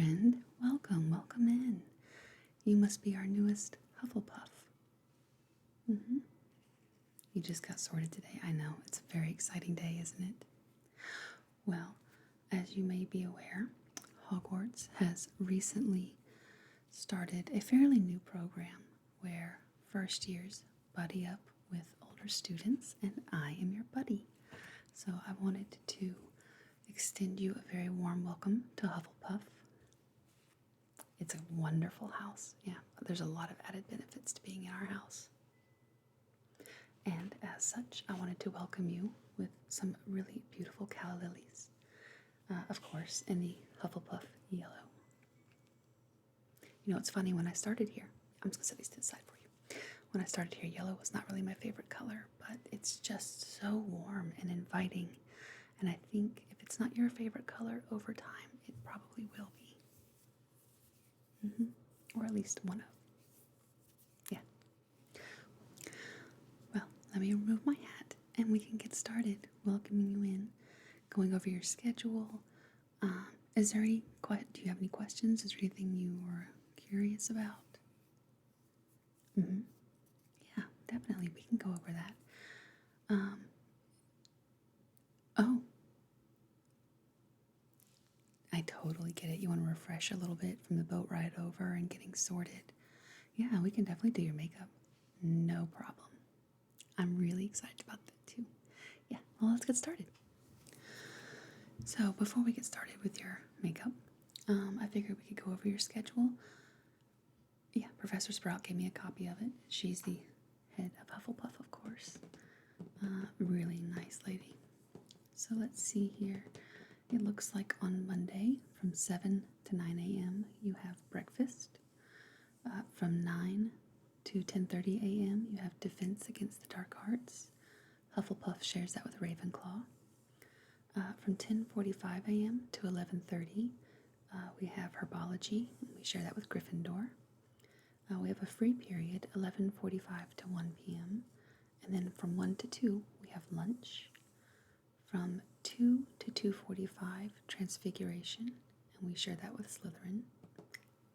friend. Welcome, welcome in. You must be our newest Hufflepuff. You just got sorted today. I know, it's a very exciting day, isn't it? Well, as you may be aware, Hogwarts has recently started a fairly new program where first years buddy up with older students, and I am your buddy. So I wanted to extend you a very warm welcome to Hufflepuff. It's a wonderful house. Yeah, there's a lot of added benefits to being in our house. And as such, I wanted to welcome you with some really beautiful calla lilies. Of course, in the Hufflepuff yellow. You know, it's funny, when I started here, I'm just going to set these to the side for you. When I started here, yellow was not really my favorite color, but it's just so warm and inviting. And I think if it's not your favorite color over time, it probably will be. Or at least one of. Yeah. Well, let me remove my hat and we can get started welcoming you in, going over your schedule. Do you have any questions? Is there anything you were curious about? Yeah, definitely. We can go over that. Oh, I totally get it. You want to refresh a little bit from the boat ride over and getting sorted. Yeah, we can definitely do your makeup. No problem. I'm really excited about that too. Yeah, well, let's get started. So before we get started with your makeup, I figured we could go over your schedule. Yeah, Professor Sprout gave me a copy of it. She's the head of Hufflepuff, of course. Really nice lady. So let's see here. It looks like on Monday from 7 to 9 a.m. you have breakfast. From 9 to 10:30 a.m. you have Defense Against the Dark Arts. Hufflepuff shares that with Ravenclaw. From 10:45 a.m. to 11:30 we have Herbology. We share that with Gryffindor. We have a free period, 11:45 to 1 p.m. And then from 1 to 2 we have lunch. From 2 to 2:45, Transfiguration, and we share that with Slytherin.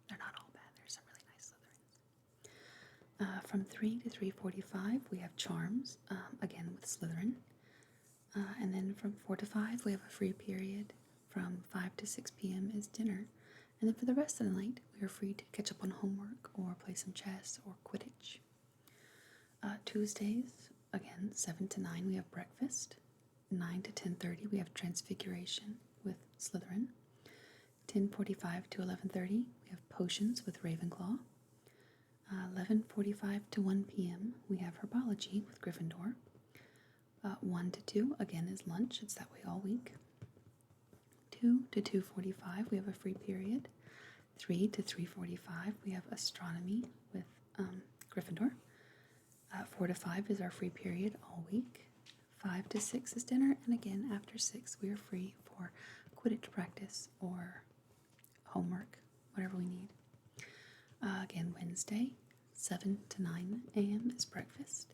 They're not all bad. There's some really nice Slytherins. From 3 to 3:45, we have Charms, again with Slytherin. And then from 4 to 5, we have a free period. From 5 to 6 p.m. is dinner. And then for the rest of the night, we are free to catch up on homework or play some chess or Quidditch. Tuesdays, again, 7 to 9, we have breakfast. 9 to 10:30, we have Transfiguration with Slytherin. 10:45 to 11:30, we have Potions with Ravenclaw. 11:45 to 1 p.m., we have Herbology with Gryffindor. 1 to 2, again, is lunch. It's that way all week. 2 to 2:45, we have a free period. 3 to 3:45, we have Astronomy with Gryffindor. 4 to 5 is our free period all week. 5 to 6 is dinner, and again, after 6, we are free for Quidditch practice or homework, whatever we need. Again, Wednesday, 7 to 9 a.m. is breakfast.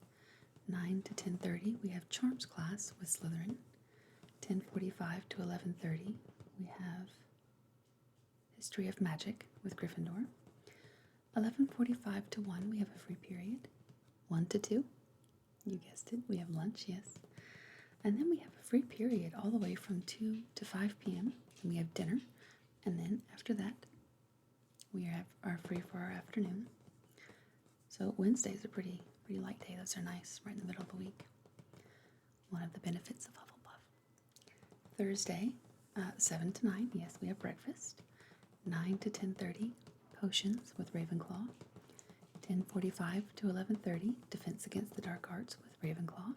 9 to 10:30, we have Charms class with Slytherin. 10:45 to 11:30, we have History of Magic with Gryffindor. 11:45 to 1, we have a free period. 1 to 2, you guessed it, we have lunch, yes. And then we have a free period all the way from 2 to 5 p.m. and we have dinner. And then after that, we are free for our afternoon. So Wednesdays are pretty light day. Those are nice, right in the middle of the week. One of the benefits of Hufflepuff. Thursday, 7 to 9, yes, we have breakfast. 9 to 10:30, Potions with Ravenclaw. 10:45 to 11:30, Defense Against the Dark Arts with Ravenclaw.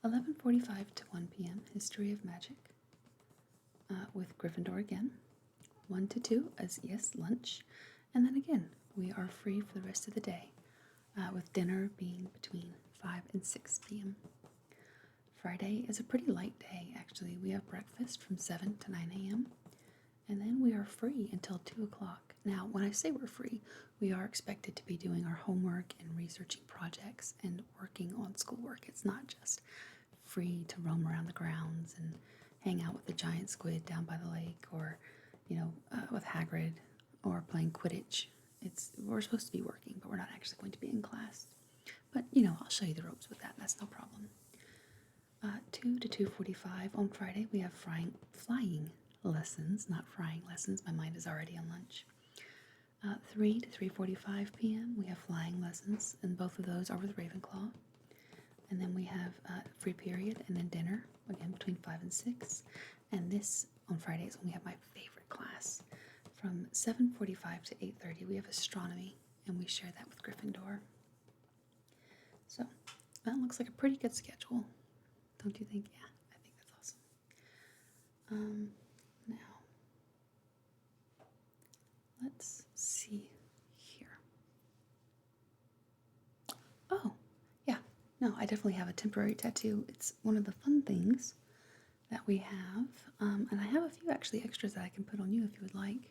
11:45 to 1 p.m., History of Magic with Gryffindor again. 1 to 2 is, yes, lunch. And then again, we are free for the rest of the day, with dinner being between 5 and 6 p.m. Friday is a pretty light day, actually. We have breakfast from 7 to 9 a.m., and then we are free until 2 o'clock. Now, when I say we're free, we are expected to be doing our homework and researching projects and working on schoolwork. It's not just free to roam around the grounds and hang out with the giant squid down by the lake or, with Hagrid or playing Quidditch. We're supposed to be working, but we're not actually going to be in class. But I'll show you the ropes with that. That's no problem. 2 to 2:45 on Friday. We have flying lessons, not frying lessons. My mind is already on lunch. 3 to 3:45 p.m. we have flying lessons, and both of those are with Ravenclaw. And then we have free period and then dinner, again between 5 and 6. And this, on Fridays, when we have my favorite class, from 7:45 to 8:30, we have astronomy, and we share that with Gryffindor. So, that looks like a pretty good schedule, don't you think? Yeah, I think that's awesome. Now, let's see here. Oh, yeah. No, I definitely have a temporary tattoo. It's one of the fun things that we have. And I have a few actually extras that I can put on you if you would like.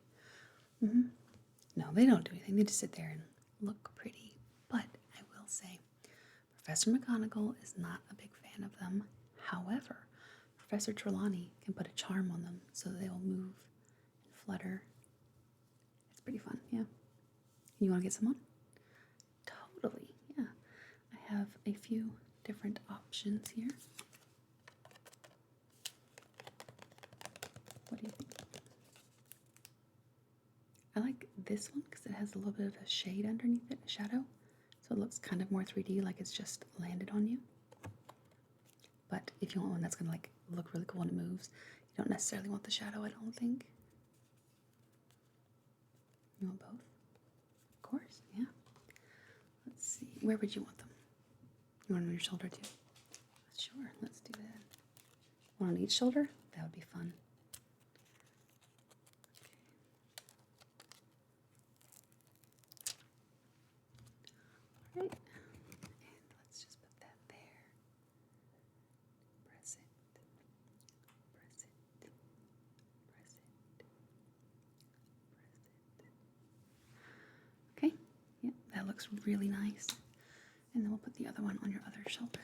No, they don't do anything. They just sit there and look pretty. But I will say, Professor McGonagall is not a big fan of them. However, Professor Trelawney can put a charm on them so they will move and flutter. It's pretty fun, yeah. You want to get some on? Totally, yeah. I have a few different options here. What do you think? I like this one because it has a little bit of a shade underneath it, a shadow. So it looks kind of more 3D, like it's just landed on you. But if you want one that's going to look really cool when it moves, you don't necessarily want the shadow, I don't think. You want both? Of course, yeah. Let's see. Where would you want them? You want them on your shoulder too? Sure, let's do that. One on each shoulder? That would be fun. Okay. All right. And let's just put that there. Press it. Press it. Press it. Press it. Okay. Yeah, that looks really nice. And then we'll put the other one on your other shoulder.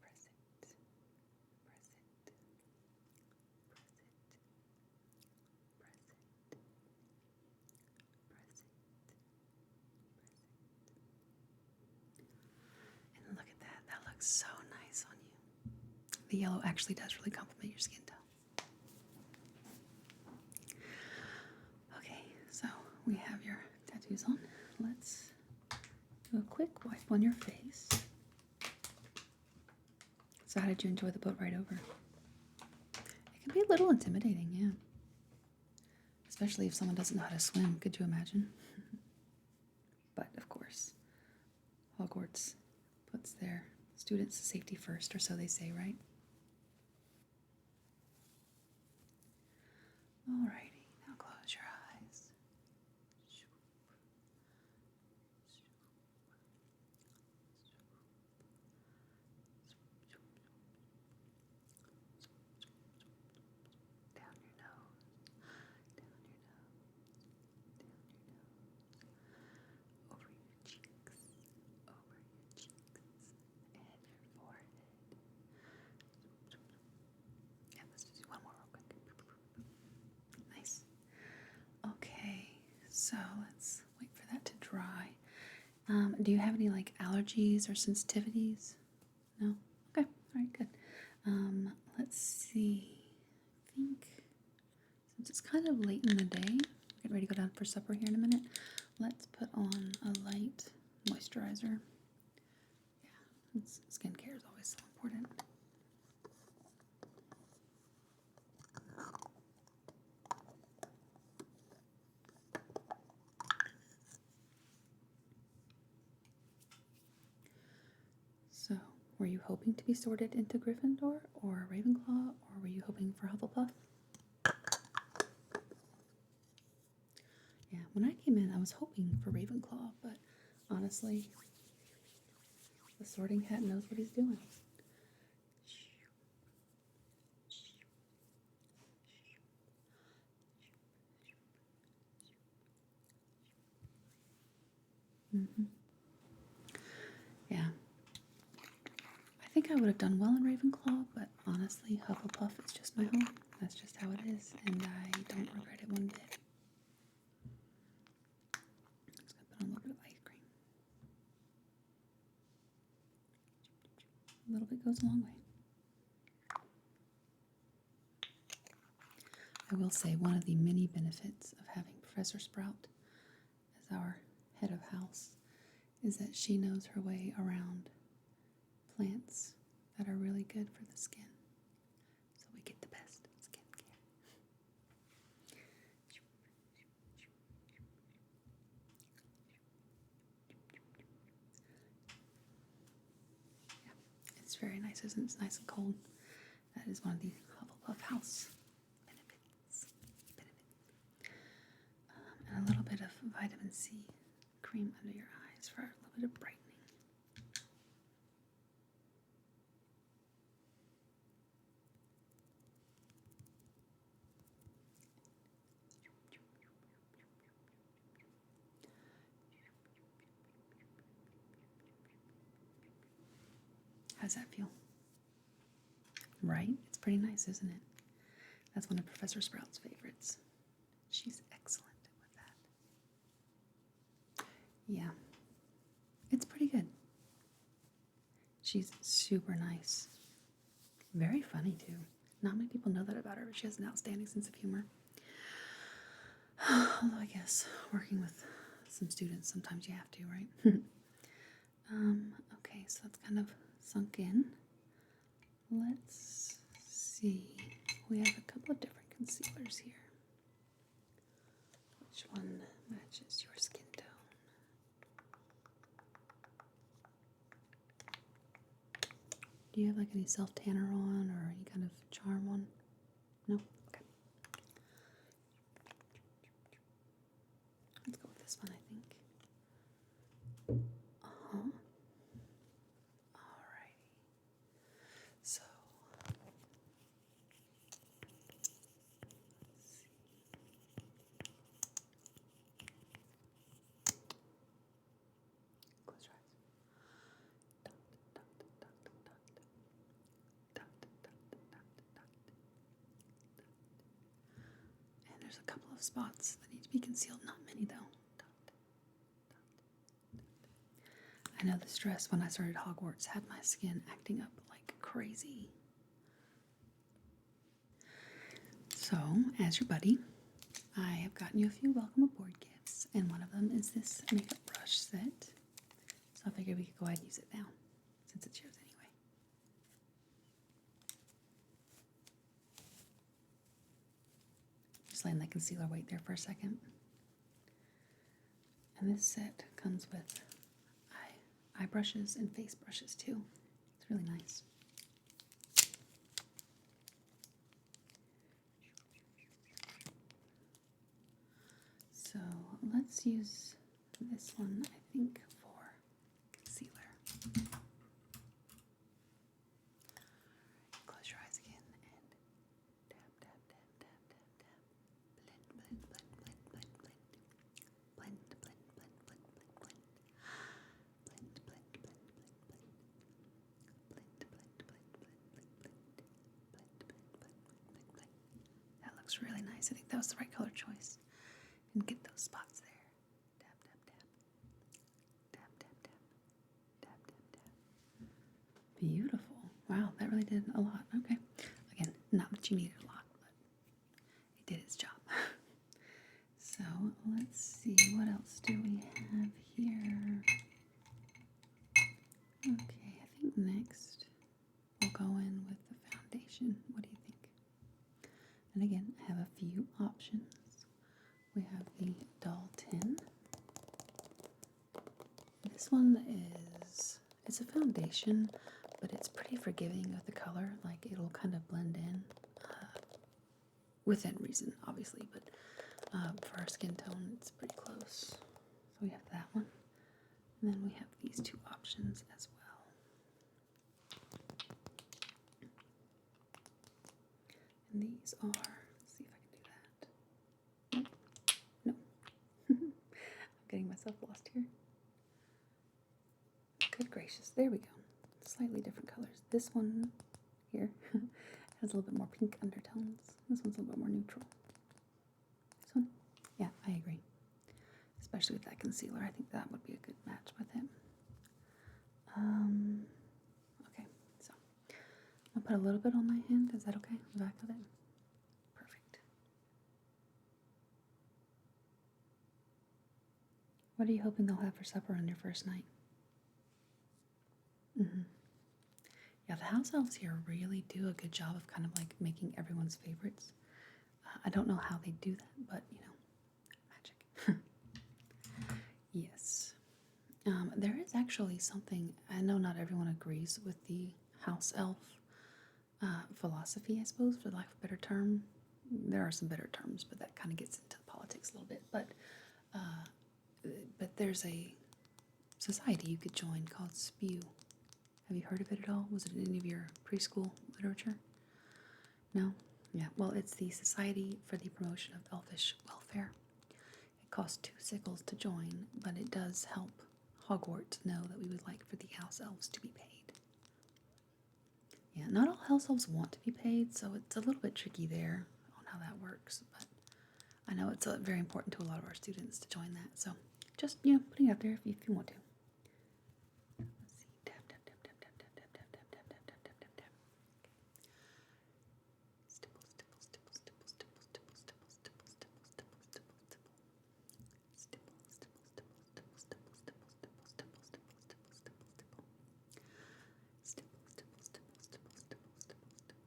Press it. Press it. Press it. Press it. Press it. And look at that. That looks so nice on you. The yellow actually does really complement your skin tone. Okay, so we have your tattoos on. Let's do a quick wipe on your face. So how did you enjoy the boat ride over? It can be a little intimidating, yeah. Especially if someone doesn't know how to swim, could you imagine? But of course, Hogwarts puts their students' safety first, or so they say, right? Alrighty, now close your eyes. Down your nose, down your nose, down your nose, over your cheeks, and your forehead. Yeah, let's just do one more real quick. Nice. Okay, so let's wait for that to dry. Do you have any allergies or sensitivities? No? Okay, alright, good. Let's see. I think since it's kind of late in the day, we're getting ready to go down for supper here in a minute, let's put on a light moisturizer. Yeah, skincare is always so important. So, were you hoping to be sorted into Gryffindor or Ravenclaw, or were you hoping for Hufflepuff? Yeah, when I came in, I was hoping for Ravenclaw, but honestly, the sorting hat knows what he's doing. Yeah. I think think I would have done well in Ravenclaw, but honestly, Hufflepuff is just my home. That's just how it is, and I don't regret it one bit. Just gonna put on a little bit of ice cream. A little bit goes a long way. I will say one of the many benefits of having Professor Sprout as our head of house is that she knows her way around plants that are really good for the skin. So we get the best skincare. Yeah, it's very nice, isn't it? It's nice and cold. That is one of the Hufflepuff house benefits. And a little bit of vitamin C cream under your eyes for a little bit of brightening. How's that feel? Right? It's pretty nice, isn't it? That's one of Professor Sprout's favorites. She's excellent with that. Yeah. It's pretty good. She's super nice. Very funny, too. Not many people know that about her, but she has an outstanding sense of humor. Although I guess working with some students, sometimes you have to, right? Okay, so that's kind of sunk in. Let's see. We have a couple of different concealers here. Which one matches your skin tone? Do you have like any self-tanner on or any kind of charm on? No? Okay. Let's go with this one, I think. Alrighty. So, let's see. Close your eyes. And there's a couple of spots that need to be concealed. Not many, though. I know the stress when I started Hogwarts had my skin acting up like crazy. So, as your buddy, I have gotten you a few welcome aboard gifts, and one of them is this makeup brush set. So I figured we could go ahead and use it now, since it's yours anyway. Just letting that concealer wait there for a second. And this set comes with eye brushes and face brushes too. It's really nice. So let's use this one, I think, for concealer. Close your eyes again and dab, dab, dab, dab, dab, dab. Blend, blend, blend, blend, blend, blend. Blend, blend, blend, blend, blend, blend. Blend, blend, blend, blend, blend. Blend, blend, blend, blend, blend, blend. Blend, blend, blend, blend, blend, blend. That looks really nice. I think that was the right color choice. And get those spots there. Dab, dab, dab. Dab, dab, dab. Dab, dab, dab. Beautiful. Wow, that really did a lot. Okay. Again, not that you needed a lot, but it did its job. So let's see, what else do we have here? Okay, I think next we'll go in with the foundation. What do you think? And again, I have a few options. We have the Doll 10. This one it's a foundation, but it's pretty forgiving of the color. Like, it'll kind of blend in within reason, obviously, but for our skin tone, it's pretty close. So we have that one. And then we have these two options as well. And these are, let's see if I can do that. No. I'm getting myself lost here. Good gracious. There we go. slightly different colors. This one here has a little bit more pink undertones. This one's a little bit more neutral. This one? Yeah, I agree. Especially with that concealer. I think that would be a good match with it. Okay, so I'll put a little bit on my hand. Is that okay? The back of it? Perfect. What are you hoping they'll have for supper on your first night? Yeah, the house elves here really do a good job of kind of like making everyone's favorites. I don't know how they do that, but you know, magic. Yes. There is actually something, I know not everyone agrees with the house elf philosophy, I suppose, for lack of a better term. There are some better terms, but that kind of gets into politics a little bit. But there's a society you could join called SPEW. Have you heard of it at all? Was it in any of your preschool literature? No? Yeah, well, it's the Society for the Promotion of Elfish Welfare. It costs 2 sickles to join, but it does help Hogwarts know that we would like for the house elves to be paid. Yeah, not all house elves want to be paid, so it's a little bit tricky there on how that works, but I know it's very important to a lot of our students to join that, so just, you know, putting it out there if you want to. Let's see. Tap, tap, tap, tap, tap, tap, tap, tap, tap, tap, tap, tap, tap, tap. Stipple, stipple, stipple, stipple, stipple, stipple, stipple, stipple, stipple, stipple, stipple, stipple. Stipple, stipple, stipple, stipple, stipple, stipple, stipple, stipple, stipple, stipple, stipple, stipple. Stipple, stipple, stipple, stipple, stipple, stipple, stipple.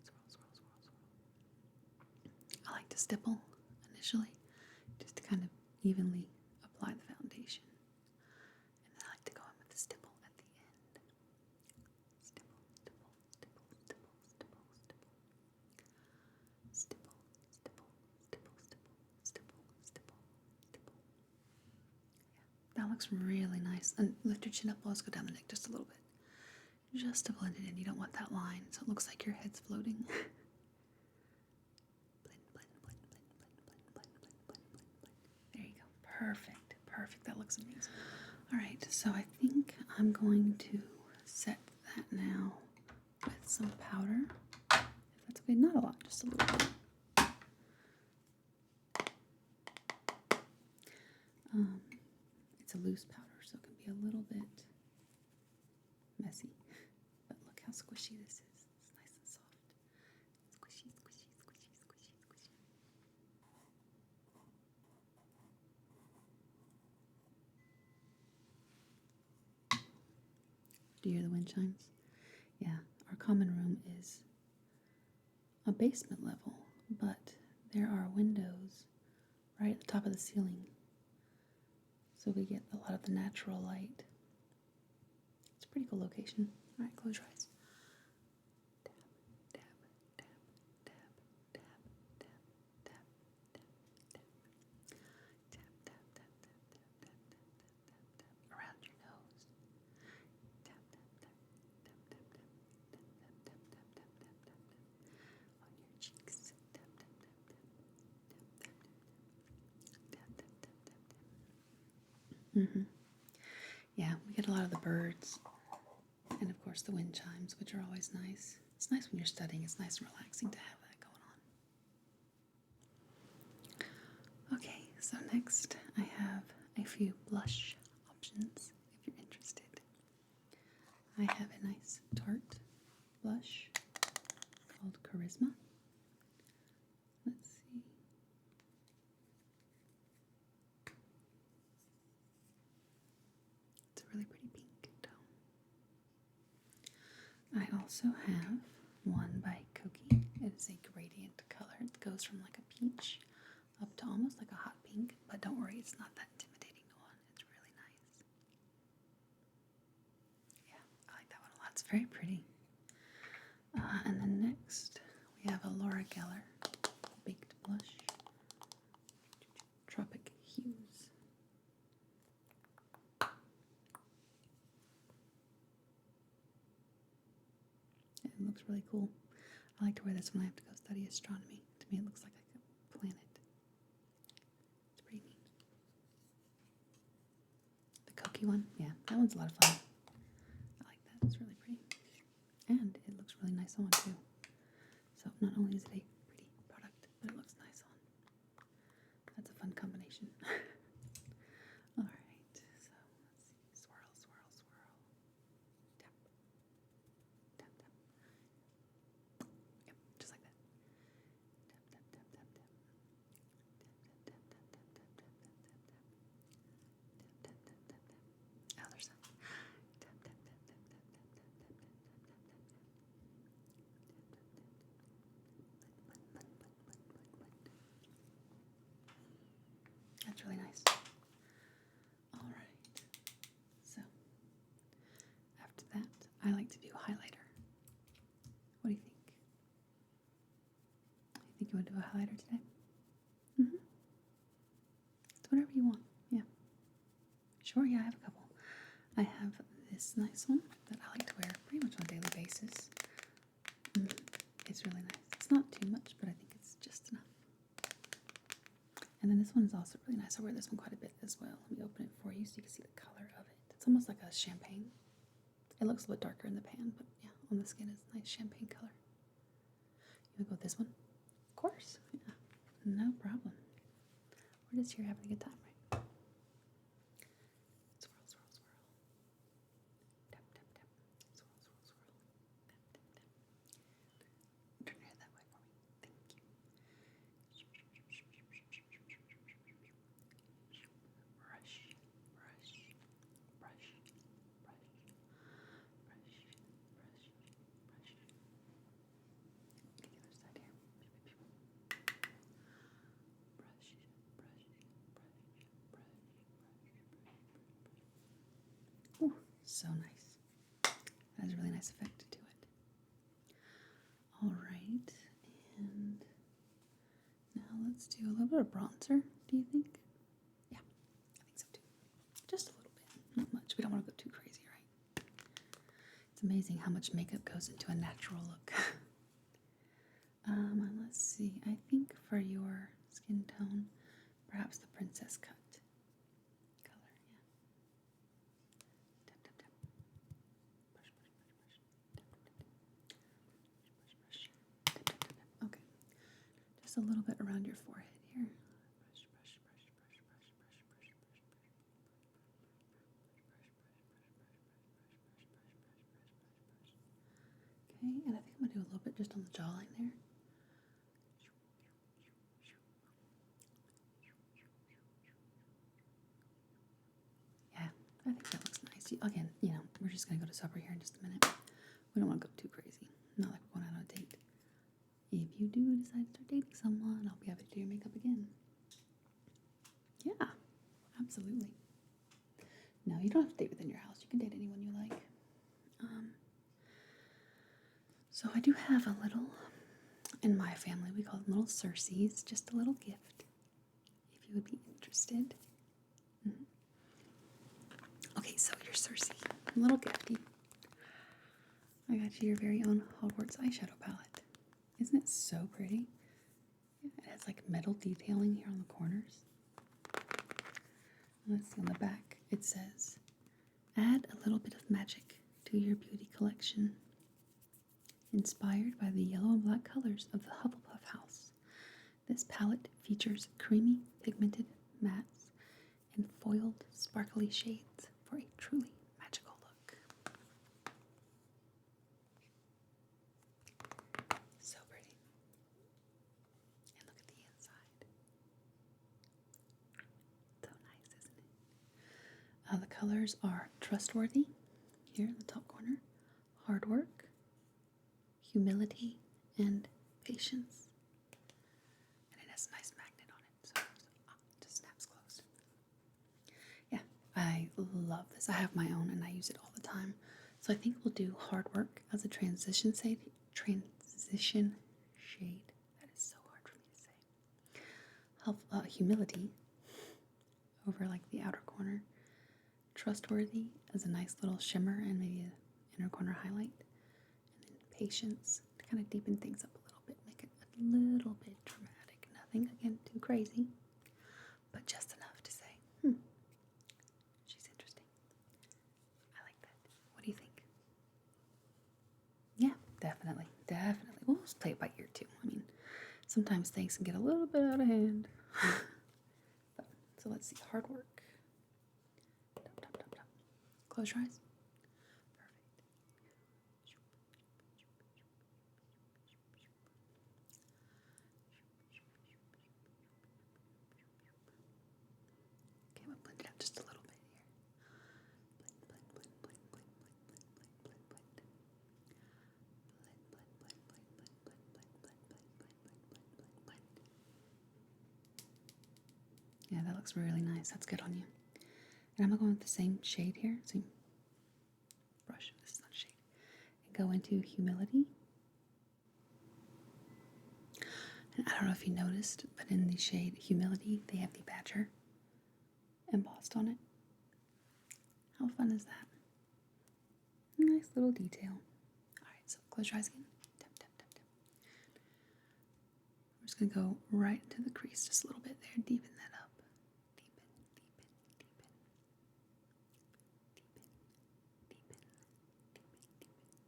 Swirl, swirl, swirl, swirl. I like to stipple initially, just to kind of evenly apply the foundation. And then I like to go in with the stipple at the end. Stipple, stipple, stipple, stipple, stipple, stipple. Stipple, stipple, stipple, stipple, stipple, stipple, stipple. Yeah, that looks really nice. And lift your chin up, let's go down the neck just a little bit. Just to blend it in. You don't want that line, so it looks like your head's floating. Blend, blend, blend, blend, blend, blend, blend, blend, blend, blend, blend. There you go. Perfect. Perfect. That looks amazing. All right, so I think I'm going to set that now with some powder. If that's okay, not a lot, just a little bit. It's a loose powder, so it can be a little bit messy. But look how squishy this is. It's nice and soft. Squishy, squishy, squishy, squishy, squishy. Do you hear the wind chimes? Yeah, our common room is a basement level, but there are windows right at the top of the ceiling. So we get a lot of the natural light. It's a pretty cool location. All right, close your eyes. Tap, tap, tap, tap, tap, tap, tap, tap, tap. Tap, tap, tap, tap, tap, tap, tap, tap, tap, tap. Around your nose. Tap, tap, tap, tap, tap, tap, tap, tap, tap, tap, tap, tap, tap, tap. On your cheeks. Tap, tap, tap, tap, tap, tap, tap, tap, tap, tap, tap, tap. Yeah, we get a lot of the birds, and of course the wind chimes, which are always nice. It's nice when you're studying. It's nice and relaxing to have that going on. Okay, so next I have a few blush options if you're interested. I have a nice tarte blush called Charisma. Let's see. It's a really pretty pink tone. I also have one by Koki. It is a gradient color. It goes from like a peach up to almost like a hot pink, but don't worry, it's not that intimidating one. It's really nice. Yeah, I like that one a lot. It's very pretty. And then next, we have a Laura Geller baked blush. Tropic Hues. It looks really cool. I like to wear this when I have to go study astronomy. To me, it looks like a planet. It's pretty neat. The Koki one, yeah, that one's a lot of fun. nice on too. So not only is it a pretty product, but it looks nice on. That's a fun combination. All right, so let's see. Swirl, swirl, swirl. Tap, tap, tap. Yep, just like that. Tap, tap, tap, tap, tap. Tap, tap, tap, tap, tap, tap, tap, tap, tap. Tap, tap, tap, tap, tap. Other side. Tap, tap, tap, tap, tap, tap, tap, tap, tap, tap, tap. That's really nice. All right. So after that, I like to do highlighter. What do you think? You think you want to do a highlighter today? It's whatever you want. Yeah. Sure. Yeah, I have a couple. I have this nice one that I like to wear pretty much on a daily basis. It's really nice. It's not too much, but I think it's just enough. And then this one is also really nice. I wear this one quite a bit as well. Let me open it for you so you can see the color of it. It's almost like a champagne. It looks a little darker in the pan, but yeah, on the skin it's a nice champagne color. You want to go with this one? Of course. Yeah, no problem. We're just here having a good time, right? Swirl, swirl, swirl. Tap, tap, tap. Swirl, swirl, swirl. Tap, tap, tap. Turn your head that way for me. Thank you. Brush, brush, brush, brush, brush, brush, brush. Get the other side here. Brush, brush, brush, brush, brush. Ooh, so nice. That has a really nice effect to it. All right, and now let's do a little bit of bronzer, do you think? Yeah, I think so too. Just a little bit, not much. We don't want to go too crazy, right? It's amazing how much makeup goes into a natural look. And let's see, I think for your skin tone, perhaps the princess cut color, yeah. Tap, tap, tap. Brush, brush, brush, brush. Tap, tap, tap. Brush, brush. Tap, tap, tap, tap. Okay. Just a little bit around your forehead here. Brush, brush, brush, brush, brush, brush, brush, brush, brush. Okay, and I think I'm gonna do a little bit just on the jawline there. Yeah, I think that looks nice. Again, we're just gonna go to supper here in just a minute. We don't want to go too crazy. Not like we're going out on a date. If you do decide to start dating someone, I'll be happy to do your makeup again. Yeah, absolutely. No, you don't have to date within your house. You can date anyone you like. So I do have a little, in my family, we call them little Circes, just a little gift, if you would be interested. Okay, so your Circe, a little gifty. I got you your very own Hogwarts eyeshadow palette. Isn't it so pretty? Yeah, it has like metal detailing here on the corners. Let's see on the back. It says, add a little bit of magic to your beauty collection. Inspired by the yellow and black colors of the Hufflepuff house, this palette features creamy pigmented mattes and foiled sparkly shades for a truly magical look. So pretty. And look at the inside. So nice, isn't it? The colors are trustworthy, here in the top corner, hard work, humility, and patience. And it has a nice magnet on it, so it just snaps closed. Yeah, I love this. I have my own and I use it all the time. So I think we'll do hard work as a transition shade. That is so hard for me to say. Humility over like the outer corner. Trustworthy as a nice little shimmer and maybe an inner corner highlight. And then patience to kind of deepen things up a little bit, make it a little bit dramatic. Nothing, again, too crazy, but just enough to say, she's interesting. I like that. What do you think? Yeah, definitely. definitely. We'll just play it by ear too. I mean, sometimes things can get a little bit out of hand. So let's see, hard work. Tap, tap, tap, tap. Close your eyes. Okay, we'll blend it out just a little bit here. Blend, blend, blend, blend, blend, blend, blend, blend, blend, blend. Yeah, that looks really nice. That's good on you. And I'm going to go with the same shade here. Same brush. This is not a shade. And go into Humility. And I don't know if you noticed, but in the shade Humility, they have the badger embossed on it. How fun is that? Nice little detail. Alright, so close your eyes again. Tap, tap, tap, tap. I'm just going to go right into the crease just a little bit there. Deepen that up. Deepen, deepen, deepen. Deepen, deepen, deepen, deepen, deepen.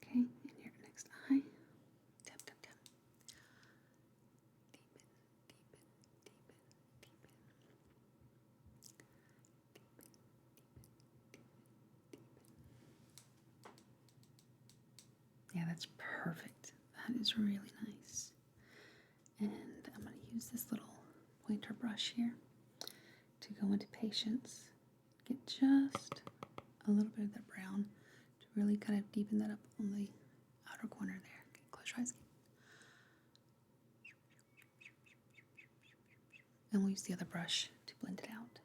Okay, and your next eye. Tap, tap, tap. Deepen, deepen, deepen, deepen. Yeah, that's perfect. That is really nice. And I'm going to use this little pointer brush here to go into Patience. Get just a little bit of the brown to really kind of deepen that up on the outer corner there. Okay, close your eyes again. And we'll use the other brush to blend it out.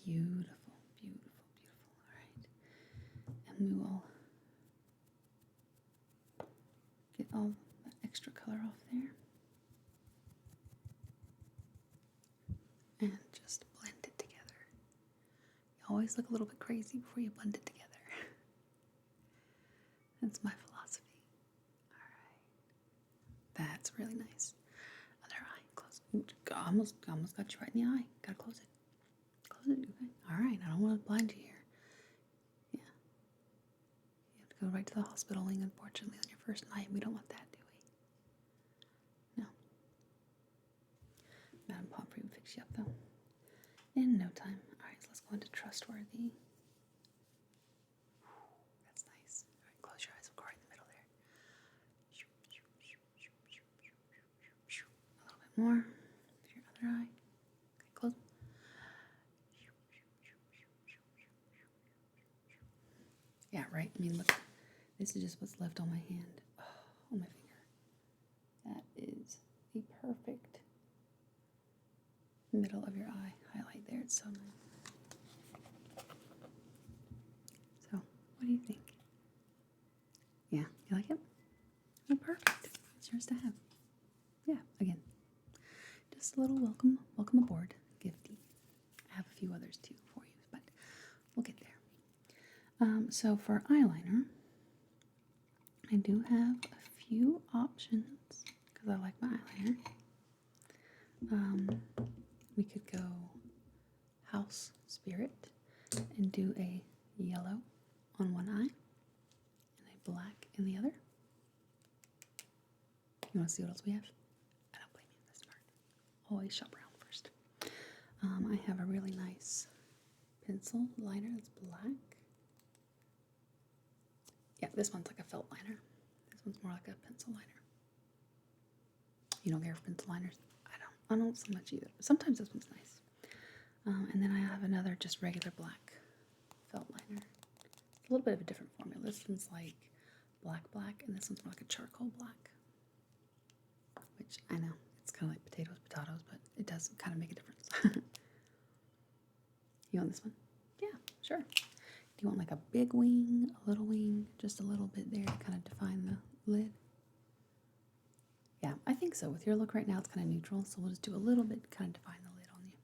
Beautiful, beautiful, beautiful. All right. And we will get all that extra color off there. And just blend it together. You always look a little bit crazy before you blend it together. That's my philosophy. All right. That's really nice. Other eye, close. Ooh, almost got you right in the eye. Gotta close it. Close it. Okay. All right. I don't want to blind you here. Yeah. You have to go right to the hospital wing, unfortunately, on your first night. We don't want that, do we? No. Madam Pomfrey will fix you up, though. In no time. All right. So let's go into Trustworthy. That's nice. All right. Close your eyes. We'll go right in the middle there. A little bit more. Your other eye. Okay. Close. Yeah, right. I mean, look, this is just what's left on my hand. Oh, on my finger. That is the perfect middle of your eye highlight there. It's so nice. So, what do you think? Yeah, you like it? Oh, perfect. It's yours to have. Yeah, again, just a little welcome aboard gifty. I have a few others too for you, but we'll get there. So for eyeliner, I do have a few options because I like my eyeliner. We could go House Spirit and do a yellow on one eye and a black in the other. You want to see what else we have? I don't blame you, that's smart. Always shop around first. I have a really nice pencil liner that's black. Yeah, this one's like a felt liner. This one's more like a pencil liner. You don't care for pencil liners? I don't so much either. Sometimes this one's nice. And then I have another just regular black felt liner. It's a little bit of a different formula. This one's like black, and this one's more like a charcoal black. Which I know, it's kind of like potatoes, but it does kind of make a difference. You want this one? Yeah, sure. Do you want like a big wing, a little wing, just a little bit there to kind of define the lid? Yeah, I think so. With your look right now, it's kind of neutral, so we'll just do a little bit to kind of define the lid on you.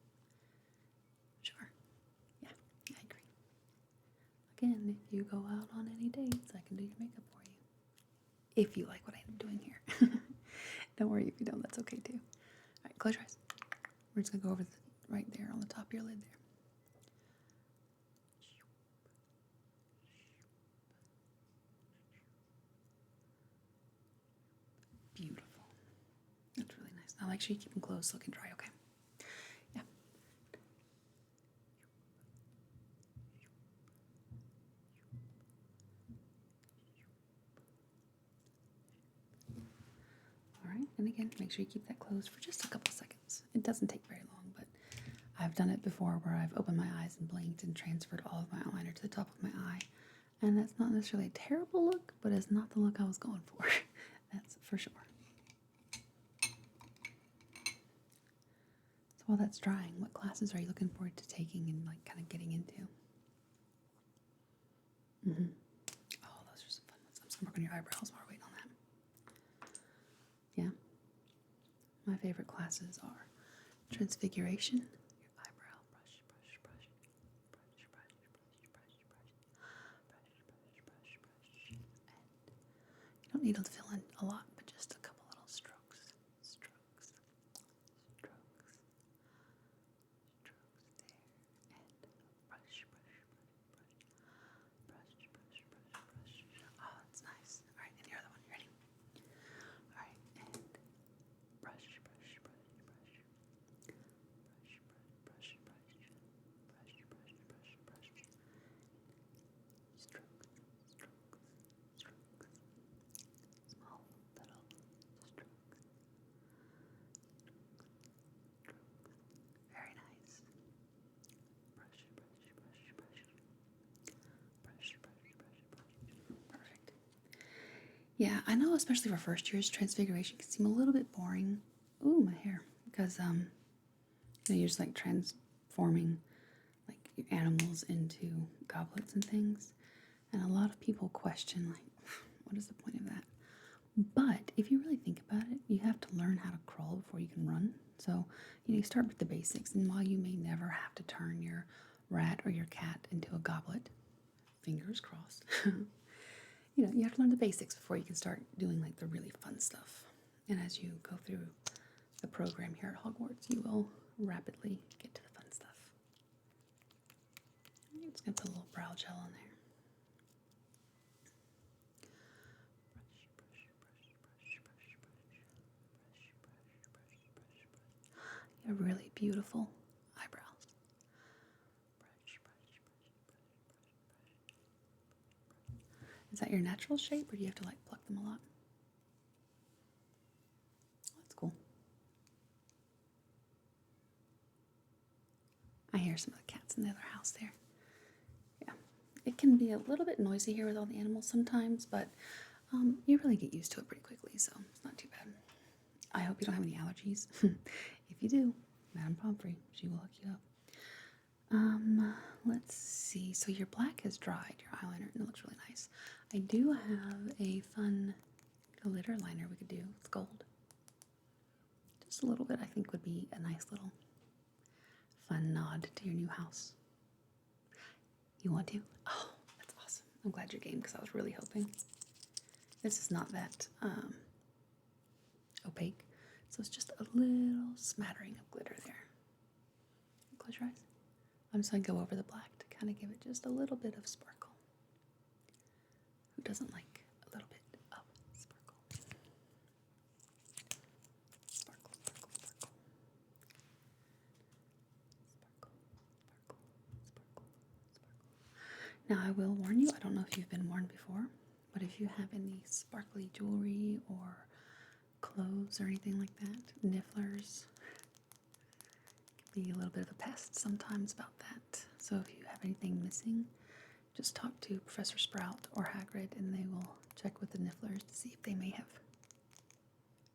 Sure. Yeah, I agree. Again, if you go out on any dates, I can do your makeup for you. If you like what I'm doing here. Don't worry if you don't, that's okay too. All right, close your eyes. We're just going to go over right there on the top of your lid there. Beautiful. That's really nice. Now make sure you keep them closed so it can dry, okay? Yeah. Alright, and again, make sure you keep that closed for just a couple seconds. It doesn't take very long, but I've done it before where I've opened my eyes and blinked and transferred all of my eyeliner to the top of my eye. And that's not necessarily a terrible look, but it's not the look I was going for. That's for sure. So while that's drying, what classes are you looking forward to taking and like kind of getting into? Oh, those are some fun ones. I'm just gonna work on your eyebrows while we're waiting on that. Yeah. My favorite classes are Transfiguration, your eyebrow, brush, brush, brush, brush, brush, brush, brush, brush, brush, brush, brush, and you don't need to fill in a lot, but just a couple little strokes, strokes, strokes, strokes there, and brush, brush, brush, brush, brush, brush, brush, brush. Oh, that's nice. All right, and the other one, you ready? All right, and brush, brush, brush, brush, brush, brush, brush, brush, brush, brush, brush, brush, strokes, strokes, strokes, small little strokes, strokes, very nice. Brush, brush, brush, brush, brush, brush, brush, brush. Perfect. Yeah, I know, especially for first years, Transfiguration can seem a little bit boring. Ooh, my hair, because you're just like transforming like animals into goblets and things, and a lot of people question like, what is the point of that? But if you really think about it, you have to learn how to crawl before you can run. So you start with the basics, and while you may never have to turn your rat or your cat into a goblet, fingers crossed, you have to learn the basics before you can start doing like the really fun stuff. And as you go through the program here at Hogwarts, you will rapidly get to the fun stuff. I'm just going to put a little brow gel on there. Brush, brush, brush, brush, brush, brush, brush, brush, brush, brush, brush. You have really beautiful eyebrows. Brush, brush, brush, brush, brush, brush. Is that your natural shape, or do you have to like pluck them a lot? That's cool. I hear some of the cats in the other house there. Yeah, it can be a little bit noisy here with all the animals sometimes, but you really get used to it pretty quickly, so it's not too bad. I hope you don't have any allergies. If you do, Madame Pomfrey, she will hook you up. Let's see. So your black has dried, your eyeliner, and it looks really nice. I do have a fun glitter liner we could do with gold. Just a little bit, I think, would be a nice little fun nod to your new house. You want to? Oh, that's awesome. I'm glad you're game, because I was really hoping. This is not that opaque, so it's just a little smattering of glitter there. Close your eyes. I'm just going to go over the black to kind of give it just a little bit of sparkle. Who doesn't like a little bit of sparkle? Sparkle, sparkle, sparkle. Sparkle, sparkle, sparkle, sparkle. Now I will warn you, I don't know if you've been warned before, but if you have any sparkly jewelry or clothes or anything like that, nifflers, be a little bit of a pest sometimes about that. So if you have anything missing, just talk to Professor Sprout or Hagrid, and they will check with the nifflers to see if they may have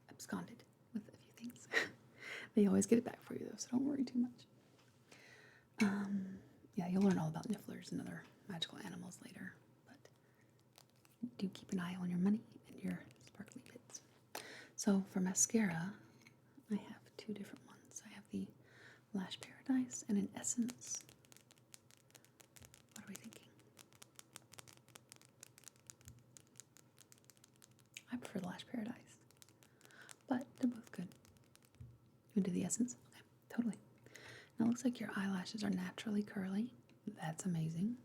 absconded with a few things. They always get it back for you though, so don't worry too much. Yeah, you'll learn all about nifflers and other magical animals later, but do keep an eye on your money and your sparkly bits. So for mascara, I have two different ones. I have the Lash Paradise and an Essence. What are we thinking? I prefer the Lash Paradise, but they're both good. You want to do the Essence? Okay, totally. Now it looks like your eyelashes are naturally curly. That's amazing.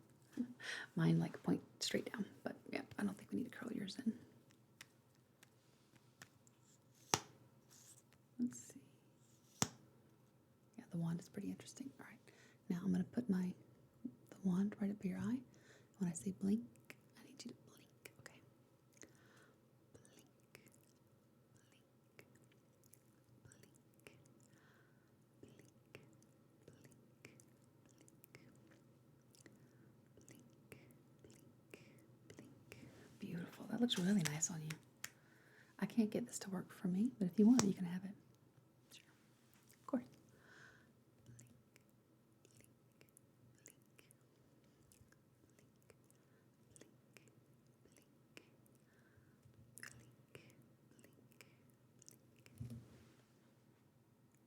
Mine like point straight down, but yeah, I don't think we need to curl yours in. Let's see. Yeah, the wand is pretty interesting. All right, now I'm going to put the wand right up your eye. When I say blink, I need you to blink, okay? Blink, blink, blink, blink, blink, blink, blink. Beautiful. That looks really nice on you. I can't get this to work for me, but if you want, you can have it. Sure. Of course.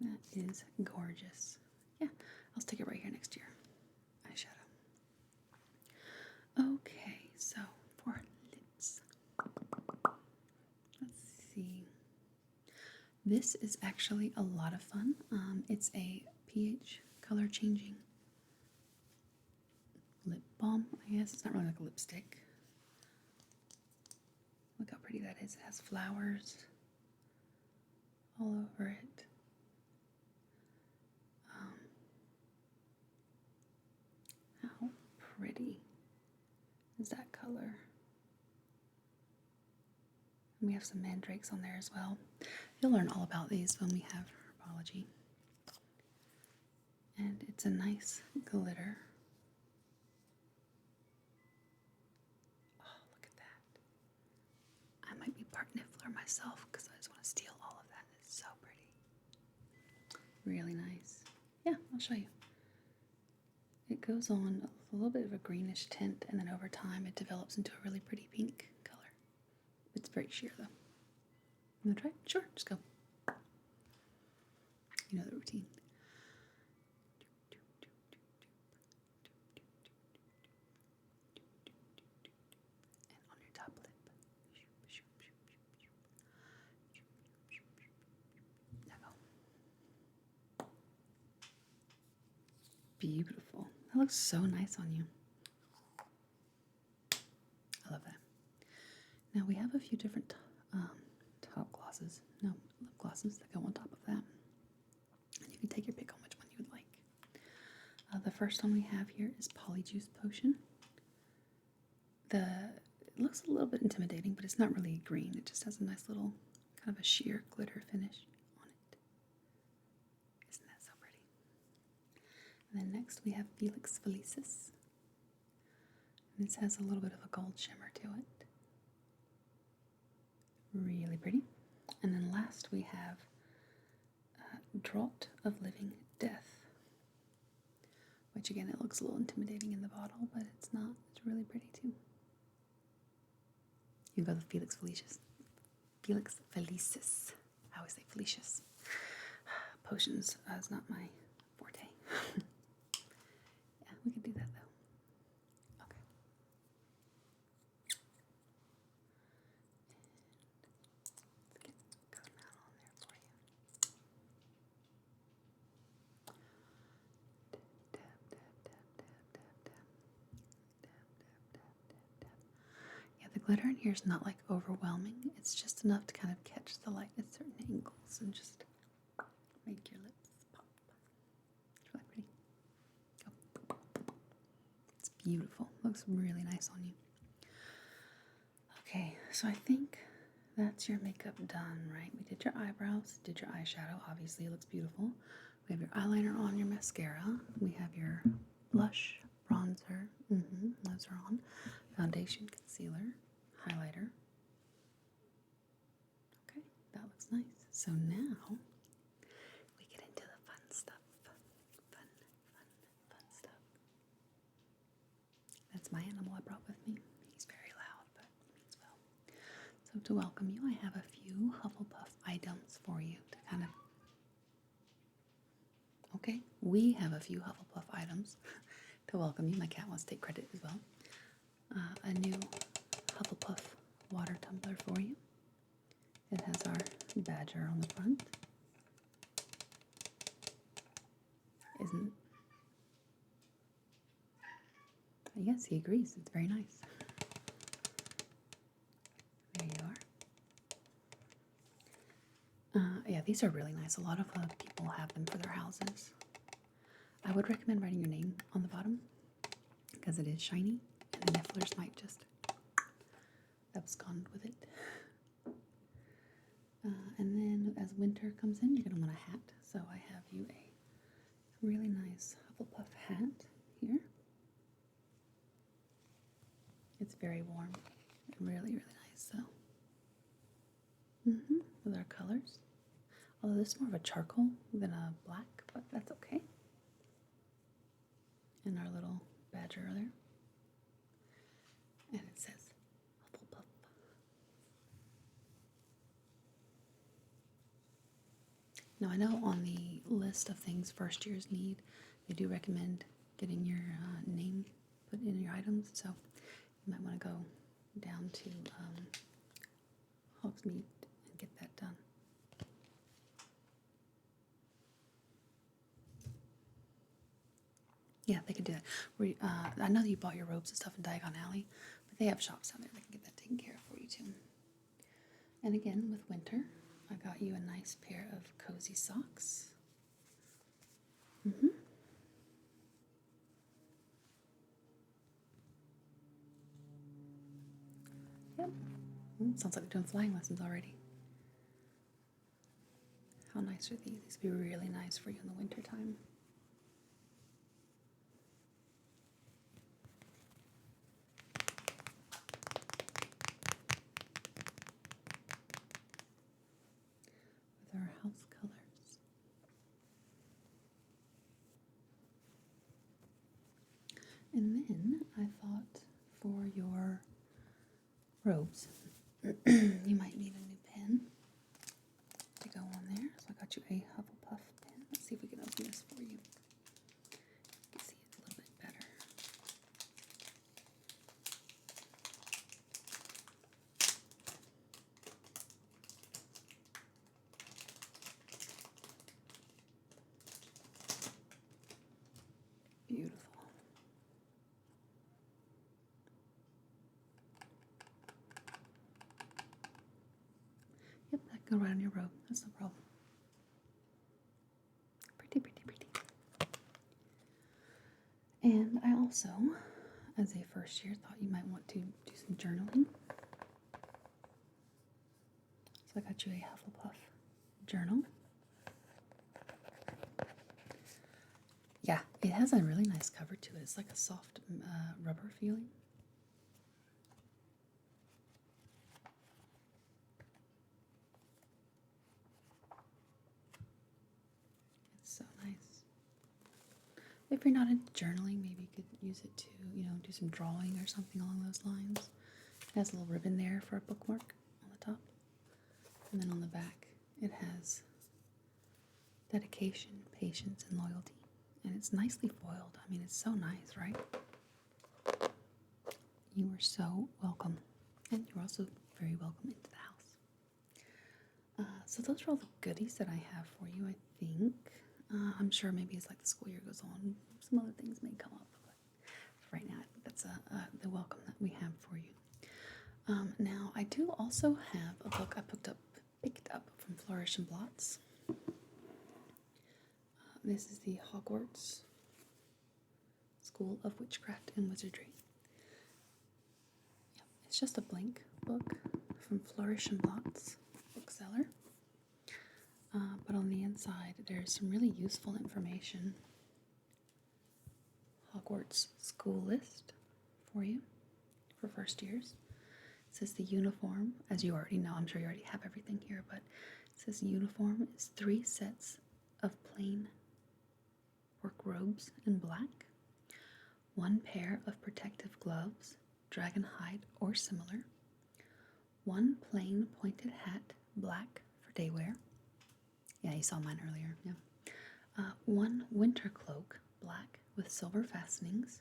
That is gorgeous. Yeah, I'll stick it right here next to your eyeshadow. Okay, so for lips, let's see. This is actually a lot of fun. It's a pH color changing lip balm, I guess. It's not really like a lipstick. Look how pretty that is. It has flowers all over it. How pretty is that color? And we have some mandrakes on there as well. You'll learn all about these when we have herbology. And it's a nice glitter. Oh, look at that. I might be part Niffler myself because I just want to steal all of that. It's so pretty. Really nice. Yeah, I'll show you. It goes on a little bit of a greenish tint, and then over time it develops into a really pretty pink color. It's very sheer though. You wanna try? Sure, just go. You know the routine. And on your top lip. Now go. Beautiful. That looks so nice on you. I love that. Now we have a few different top glosses. No, lip glosses that go on top of that. And you can take your pick on which one you would like. The first one we have here is Polyjuice Potion. It looks a little bit intimidating, but it's not really green. It just has a nice little kind of a sheer glitter finish on it. Isn't that so pretty? And then next we have Felix Felicis. And this has a little bit of a gold shimmer to it. Really pretty. And then last we have Draught of Living Death. Which again, it looks a little intimidating in the bottle, but it's not. It's really pretty too. You can go with Felix Felicis. Felix Felicis. I always say Felicious. Potions is not my forte. Yeah, we could do that though. Okay. Let's get a good amount on there for you. Dab, dab, dab, dab, dab, dab. Dab, dab, dab, dab, dab. Yeah, the glitter in here is not like overwhelming. It's just enough to kind of catch the light at certain angles and just make your lips pop. It's really pretty. Go. It's beautiful. Looks really nice on you. Okay, so I think that's your makeup done, right? We did your eyebrows, did your eyeshadow. Obviously, it looks beautiful. We have your eyeliner on, your mascara. We have your blush, bronzer. Those are on. Foundation, concealer, highlighter. Okay, that looks nice. So now we get into the fun stuff. Fun stuff. That's my animal I brought with me. He's very loud, but means well. So to welcome you, I have a few Hufflepuff items for you to kind of... Okay, we have a few Hufflepuff items to welcome you. My cat wants to take credit as well. A new Hufflepuff water tumbler for you. It has our badger on the front. Isn't... Yes, he agrees. It's very nice. There you are. Yeah, these are really nice. A lot of people have them for their houses. I would recommend writing your name on the bottom because it is shiny, and the nifflers might just abscond with it. And then as winter comes in, you're going to want a hat. So I have you a really nice Hufflepuff hat here. It's very warm and really, really nice. So, with our colors. Although this is more of a charcoal than a black, but that's okay. And our little badger there. And it says Hufflepuff. Now I know on the list of things first years need, they do recommend getting your name put in your items. So you might want to go down to Hogsmeade and get that done. Yeah, they can do that. I know that you bought your robes and stuff in Diagon Alley, but they have shops down there that can get that taken care of for you too. And again, with winter, I got you a nice pair of cozy socks. Yep. Sounds like they're doing flying lessons already. How nice are these? These would be really nice for you in the winter time. With our house colors. And then I thought for your robes, you might need a new pen to go on there. So I got you a Hufflepuff pen. Let's see if we can open this for you. You can see it a little bit better. Beautiful. Yep, that can go right on your robe. That's no problem. Pretty, pretty, pretty. And I also, as a first year, thought you might want to do some journaling. So I got you a Hufflepuff journal. Yeah, it has a really nice cover to it. It's like a soft rubber feeling. It's so nice. If you're not into journaling, maybe you could use it to, do some drawing or something along those lines. It has a little ribbon there for a bookmark on the top. And then on the back, it has dedication, patience, and loyalty. And it's nicely foiled. I mean, it's so nice, right? You are so welcome. And you're also very welcome into the house. So those are all the goodies that I have for you, I think. I'm sure maybe as like the school year goes on, some other things may come up. But for right now, I think that's the welcome that we have for you. Now, I do also have a book I picked up from Flourish and Blots. This is the Hogwarts School of Witchcraft and Wizardry. Yep, it's just a blank book from Flourish and Blots bookseller. But on the inside, there's some really useful information. Hogwarts school list for you for first years. It says the uniform, as you already know, I'm sure you already have everything here, but it says the uniform is 3 sets of plain work robes in black, 1 pair of protective gloves, dragon hide or similar, 1 plain pointed hat, black for day wear. Yeah, you saw mine earlier. Yeah. 1 winter cloak, black with silver fastenings.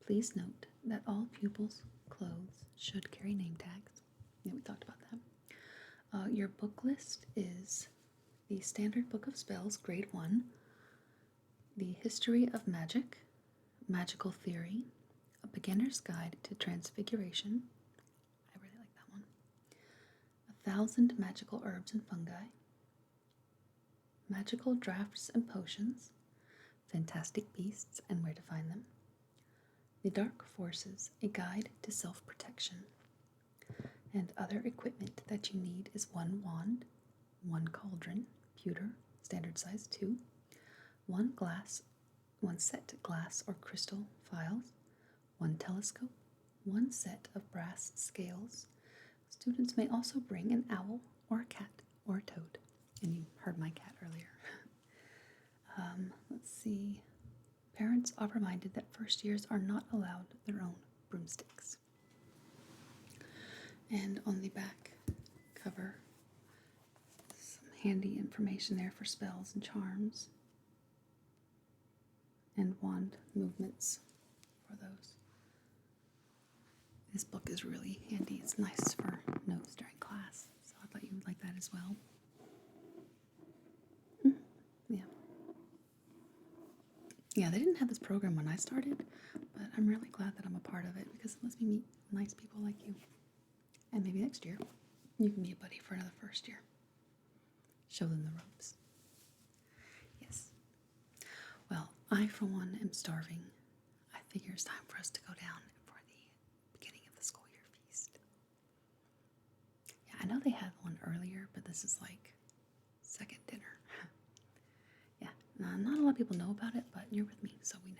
Please note that all pupils' clothes should carry name tags. Yeah, we talked about that. Your book list is the Standard Book of Spells, Grade 1, The History of Magic, Magical Theory, A Beginner's Guide to Transfiguration. I really like that one. 1,000 Magical Herbs and Fungi. Magical Drafts and Potions. Fantastic Beasts and Where to Find Them. The Dark Forces, A Guide to Self-Protection. And other equipment that you need is 1 wand, 1 cauldron, pewter, standard size 2, 1 set glass or crystal files, 1 telescope, 1 set of brass scales. Students may also bring an owl or a cat or a toad. And you heard my cat earlier. Let's see. Parents are reminded that first years are not allowed their own broomsticks. And on the back cover, some handy information there for spells and charms. And wand movements for those. This book is really handy. It's nice for notes during class. So I thought you would like that as well. Yeah. Yeah, they didn't have this program when I started, but I'm really glad that I'm a part of it because it lets me meet nice people like you. And maybe next year, you can be a buddy for another first year. Show them the ropes. Yes. Well, I, for one, am starving. I figure it's time for us to go down for the beginning of the school year feast. Yeah, I know they had one earlier, but this is like second dinner. Yeah, not a lot of people know about it, but you're with me, so we know.